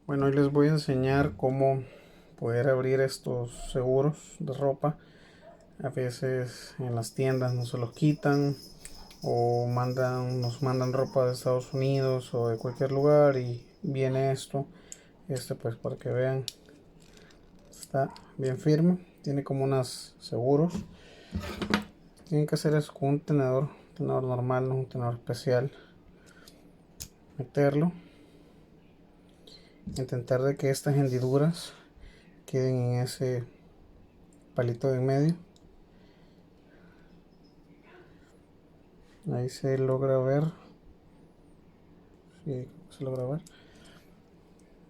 Bueno, hoy les voy a enseñar cómo poder abrir estos seguros de ropa. A veces en las tiendas no se los quitan o nos mandan ropa de Estados Unidos o de cualquier lugar y viene esto. Pues para que vean, está bien firme, tiene como unos seguros. Tienen que hacer es con un tenedor normal, no un tenedor especial. Meterlo, intentar de que estas hendiduras queden en ese palito de en medio. Ahí se logra ver. Sí, se logra ver.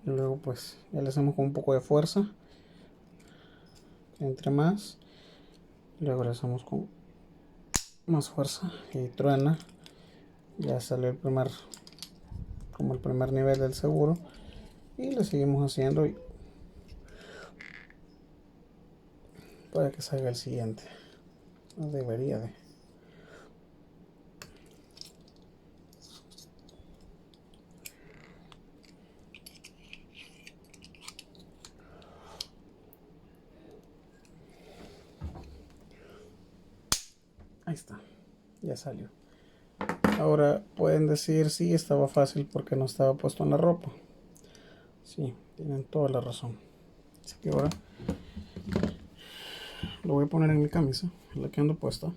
Y luego pues ya le hacemos con un poco de fuerza. Que entre más. Luego le hacemos con más fuerza. Y truena. Ya sale como el primer nivel del seguro. Y le seguimos haciendo para que salga el siguiente. No debería de. Ahí está. Ya salió. Ahora pueden decir, sí, estaba fácil porque no estaba puesto en la ropa. Sí, tienen toda la razón. Así que ahora lo voy a poner en mi camisa, en la que ando puesta.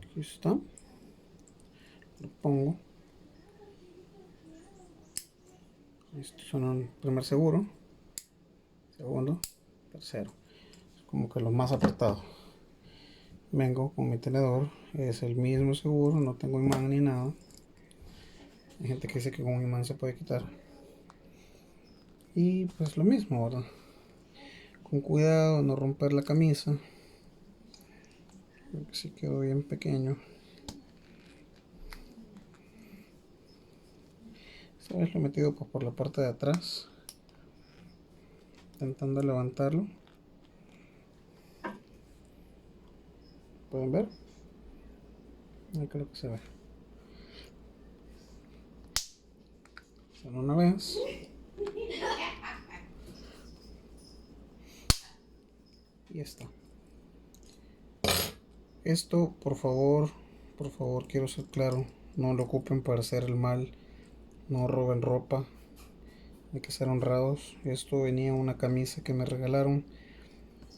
Aquí está. Lo pongo. Estos son el primer seguro. Segundo. Tercero. Es como que lo más apretado. Vengo con mi tenedor. Es el mismo seguro. No tengo imán ni nada. Hay gente que dice que con un imán se puede quitar. Y pues lo mismo, ¿verdad? Con cuidado, no romper la camisa. Porque si quedó bien pequeño. Esta vez lo he metido pues por la parte de atrás. Intentando levantarlo. ¿Pueden ver? Ahí creo que se ve. Solo una vez. Y está. Esto, por favor, quiero ser claro, no lo ocupen para hacer el mal, no roben ropa, hay que ser honrados. Esto venía una camisa que me regalaron,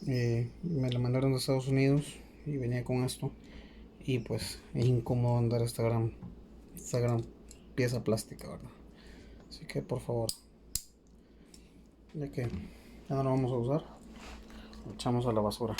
me la mandaron de Estados Unidos y venía con esto. Y pues es incómodo andar esta gran pieza plástica, ¿verdad? Así que por favor, ya que ya no lo vamos a usar, lo echamos a la basura.